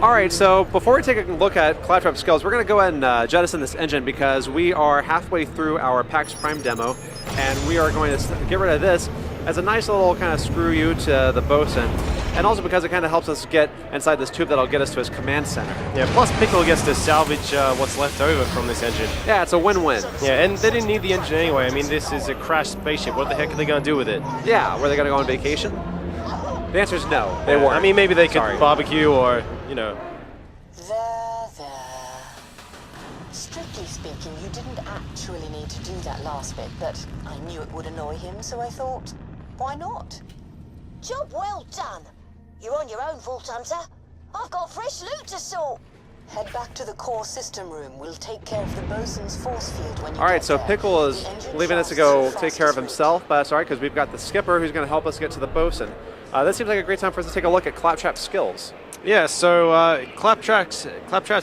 All right, so before we take a look at Claptrap skills, we're going to go ahead and jettison this engine because we are halfway through our PAX Prime demo, and we are going to get rid of this as a nice little kind of screw you to the bosun, and also because it kind of helps us get inside this tube that'll get us to his command center. Yeah, plus Pickle gets to salvage what's left over from this engine. Yeah, it's a win-win. Yeah, and they didn't need the engine anyway. I mean, this is a crashed spaceship. What the heck are they going to do with it? Yeah, were they going to go on vacation? The answer is no, they weren't. I mean, maybe they could barbecue or, you know. There. Strictly speaking, you didn't actually need to do that last bit, but I knew it would annoy him, so I thought, why not? Job well done. You're on your own, Vault Hunter. I've got fresh loot to sort. Head back to the core system room. We'll take care of the bosun's force field when you All right, get so there. Pickle is leaving us to go take care of himself, but that's all right because we've got the skipper who's going to help us get to the bosun. This seems like a great time for us to take a look at Claptrap's skills. Yeah, so Claptrap's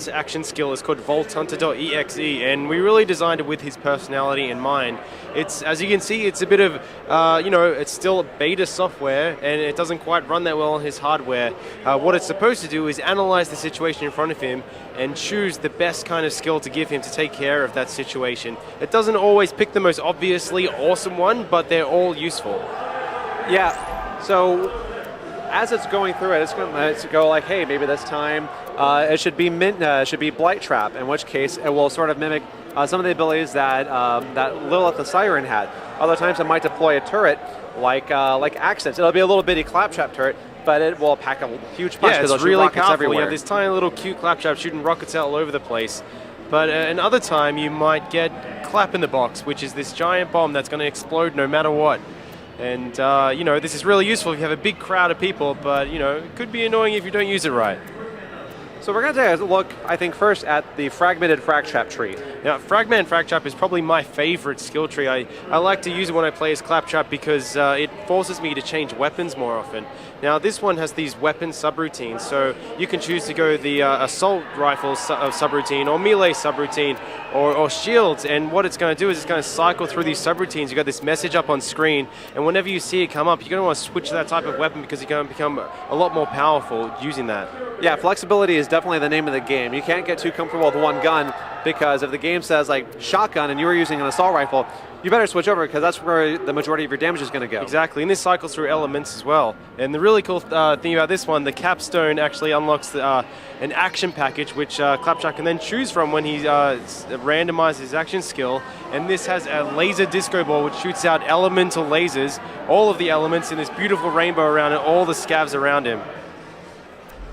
action skill is called VaultHunter.exe, and we really designed it with his personality in mind. It's, as you can see, it's a bit of, it's still beta software, and it doesn't quite run that well on his hardware. What it's supposed to do is analyze the situation in front of him and choose the best kind of skill to give him to take care of that situation. It doesn't always pick the most obviously awesome one, but they're all useful. Yeah, so as it's going through it, it's going to go like, hey, maybe this time it should be Blight Trap, in which case it will sort of mimic some of the abilities that that Lilith the Siren had. Other times it might deploy a turret like Accents. It'll be a little bitty Claptrap turret, but it will pack a huge punch because it's really rockets powerful. everywhere. You have this tiny little cute Claptrap shooting rockets out all over the place. But another time you might get Clap in the Box, which is this giant bomb that's going to explode no matter what. And, this is really useful if you have a big crowd of people, but, it could be annoying if you don't use it right. So we're going to take a look, I think, first at the Fragmented Fragtrap tree. Now, Fragmented Fragtrap is probably my favorite skill tree. I like to use it when I play as Claptrap because it forces me to change weapons more often. Now, this one has these weapon subroutines, so you can choose to go the assault rifle subroutine or melee subroutine or shields, and what it's going to do is it's going to cycle through these subroutines. You've got this message up on screen, and whenever you see it come up, you're going to want to switch to that type of weapon because you're going to become a lot more powerful using that. Yeah, flexibility is definitely the name of the game. You can't get too comfortable with one gun because if the game says like shotgun and you were using an assault rifle, you better switch over because that's where the majority of your damage is going to go. Exactly, and this cycles through elements as well. And the really cool thing about this one, the capstone actually unlocks an action package which Claptrap can then choose from when he randomizes his action skill. And this has a laser disco ball which shoots out elemental lasers, all of the elements in this beautiful rainbow around it, all the scavs around him.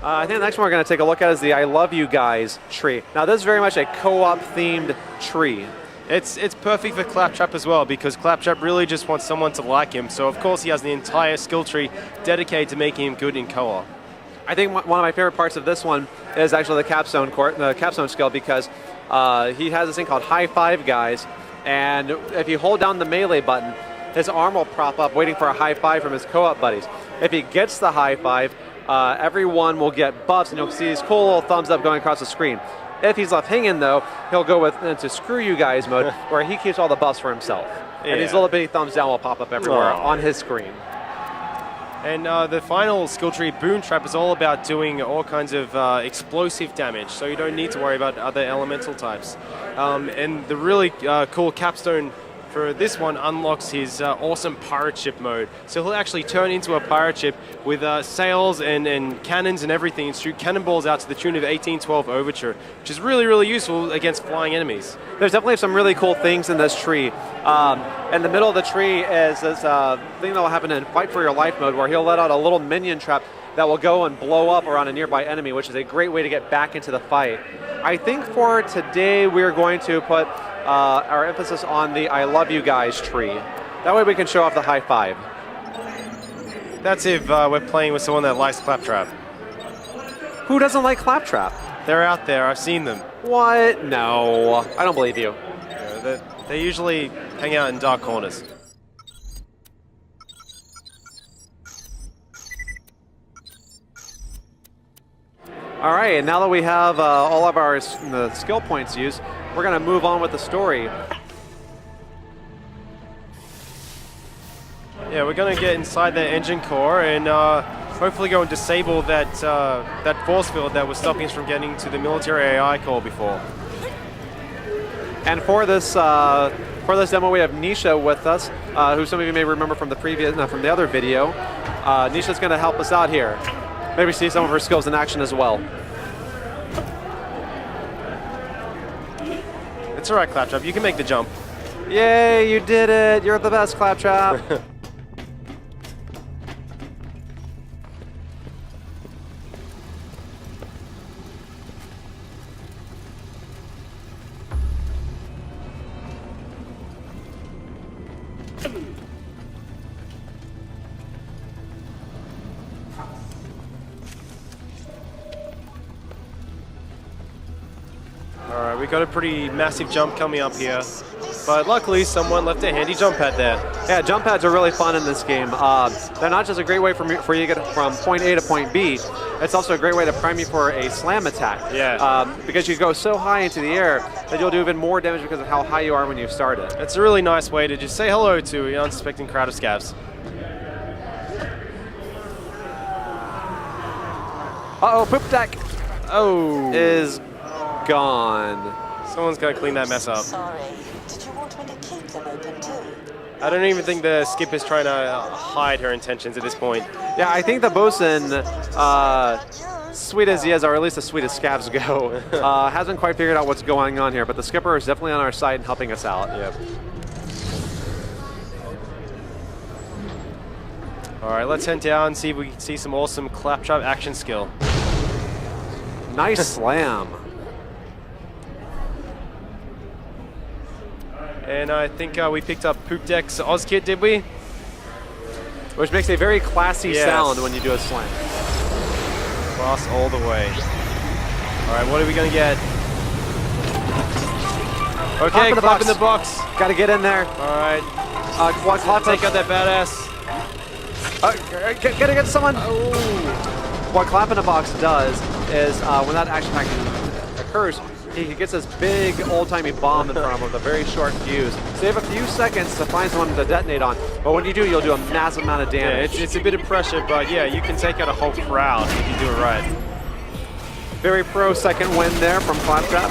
I think the next one we're going to take a look at is the I Love You Guys tree. Now this is very much a co-op themed tree. It's perfect for Claptrap as well because Claptrap really just wants someone to like him. So of course he has the entire skill tree dedicated to making him good in co-op. I think one of my favorite parts of this one is actually the capstone skill because he has this thing called High Five Guys, and if you hold down the melee button, his arm will prop up waiting for a high five from his co-op buddies. If he gets the high five, everyone will get buffs, and you'll see these cool little thumbs up going across the screen. If he's left hanging, though, he'll go into Screw You Guys mode, where he keeps all the buffs for himself. Yeah. And these little bitty thumbs down will pop up everywhere on his screen. And the final skill tree, Boon Trap, is all about doing all kinds of explosive damage, so you don't need to worry about other elemental types. And the really cool capstone for this one unlocks his awesome pirate ship mode. So he'll actually turn into a pirate ship with sails and cannons and everything, and shoot cannonballs out to the tune of 1812 Overture, which is really, really useful against flying enemies. There's definitely some really cool things in this tree. In the middle of the tree is this thing that will happen in Fight for Your Life mode, where he'll let out a little minion trap that will go and blow up around a nearby enemy, which is a great way to get back into the fight. I think for today we're going to put our emphasis on the I Love You Guys tree. That way we can show off the high five. That's if we're playing with someone that likes Claptrap. Who doesn't like Claptrap? They're out there, I've seen them. What? No, I don't believe you. Yeah, they usually hang out in dark corners. All right, and now that we have all of our skill points used, we're going to move on with the story. Yeah, we're going to get inside the engine core and hopefully go and disable that that force field that was stopping us from getting to the military AI core before. And for this demo, we have Nisha with us, who some of you may remember from the from the other video. Nisha's going to help us out here. Maybe see some of her skills in action as well. It's all right, Claptrap. You can make the jump. Yay! You did it. You're the best, Claptrap. Alright, we got a pretty massive jump coming up here, but luckily someone left a handy jump pad there. Yeah, jump pads are really fun in this game. They're not just a great way for you to get from point A to point B, it's also a great way to prime you for a slam attack. Yeah. Because you go so high into the air that you'll do even more damage because of how high you are when you start it. It's a really nice way to just say hello to an unsuspecting crowd of scavs. Uh-oh, poop deck Oh. is gone. Someone's got to clean that mess up. Sorry. Did you want me to keep them open too? I don't even think the skip is trying to hide her intentions at this point. Yeah, I think the bosun, sweet as he is, or at least as sweet as scavs go, hasn't quite figured out what's going on here, but the skipper is definitely on our side and helping us out. Yep. Alright, let's head down and see if we can see some awesome Claptrap action skill. Nice slam. And I think we picked up Poop Deck's Oz kit, did we? Which makes a very classy Yes. sound when you do a slam. Class all the way. Alright, what are we going to get? Okay, clap in the box. Got to get in there. Alright, Clap take out that badass. Gotta get someone. What Clap in a Box does is when that action pack occurs, he gets this big old-timey bomb in front of him with a very short fuse. So you have a few seconds to find someone to detonate on, but when you do, you'll do a massive amount of Yeah, damage. it's a bit of pressure, but yeah, you can take out a whole crowd if you do it right. Very pro second win there from Claptrap.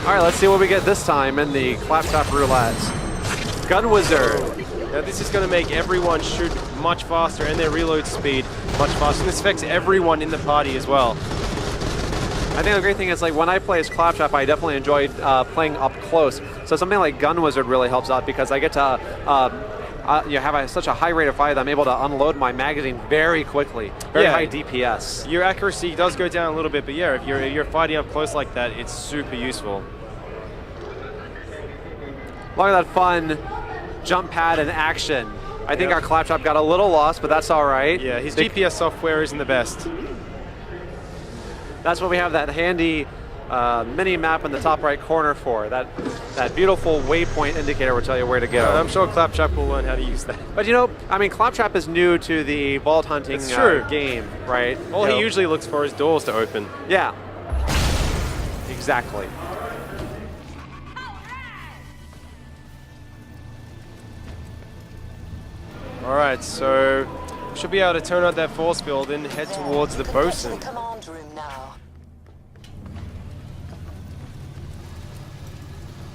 All right, let's see what we get this time in the Claptrap roulette. Gun Wizard. Now this is going to make everyone shoot much faster and their reload speed much faster. And this affects everyone in the party as well. I think the great thing is, like, when I play as Claptrap, I definitely enjoy playing up close. So something like Gun Wizard really helps out because I get to have such a high rate of fire that I'm able to unload my magazine very quickly. Very high DPS. Your accuracy does go down a little bit, but yeah, if you're fighting up close like that, it's super useful. Look at that fun jump pad in action. I think our Claptrap got a little lost, but that's all right. Yeah, his GPS software isn't the best. That's what we have that handy mini map in the top right corner for. That beautiful waypoint indicator will tell you where to go. I'm sure Claptrap will learn how to use that. But you know, I mean, Claptrap is new to the vault hunting game, right? All he usually looks for is doors to open. Yeah. Exactly. Alright, so we should be able to turn out that force field and head towards the bosun. Command room now.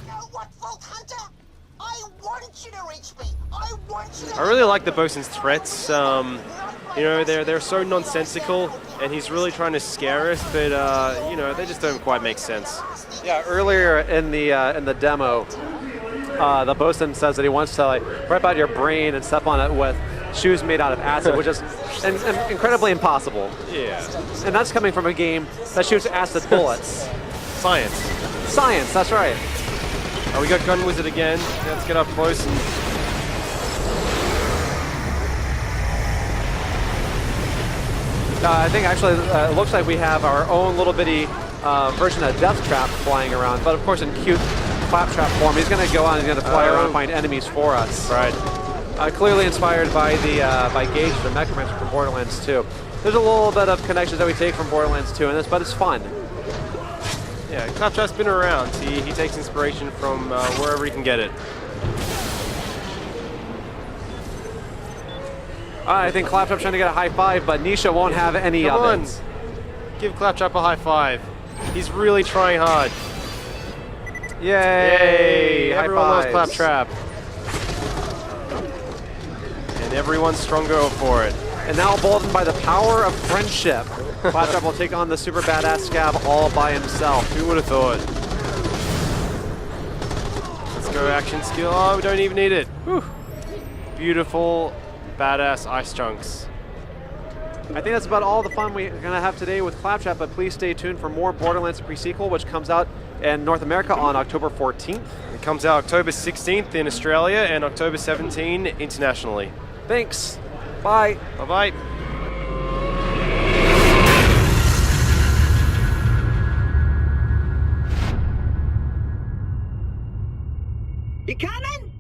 You know what, Vault Hunter? I want you to reach me. I want you to. I really like the bosun's threats. You know, they're so nonsensical, and he's really trying to scare us, but you know, they just don't quite make sense. Yeah, earlier in the demo, the bosun says that he wants to like rip out your brain and step on it with shoes made out of acid, which is incredibly impossible. Yeah. And that's coming from a game that shoots acid bullets. Science. Science, that's right. Oh, we got Gun Wizard again. Let's get up close and... I think actually it looks like we have our own little bitty version of Death Trap flying around, but of course in cute Claptrap form. He's going to go on and he's going to fly around and find enemies for us. Right. Clearly inspired by by Gage, the Necromancer from Borderlands 2. There's a little bit of connections that we take from Borderlands 2 in this, but it's fun. Yeah, Claptrap's been around. He takes inspiration from wherever he can get it. I think Claptrap's trying to get a high five, but Nisha won't have any Come of on. it. Give Claptrap a high five. He's really trying hard. Yay! High Everyone loves fives. Claptrap. And everyone's stronger for it. And now emboldened by the power of friendship, Claptrap will take on the super badass Scab all by himself. Who would have thought? Let's go action skill. Oh, we don't even need it. Whew. Beautiful, badass ice chunks. I think that's about all the fun we're going to have today with Claptrap, but please stay tuned for more Borderlands pre-sequel, which comes out in North America on October 14th. It comes out October 16th in Australia and October 17th internationally. Thanks. Bye. Bye-bye. You coming?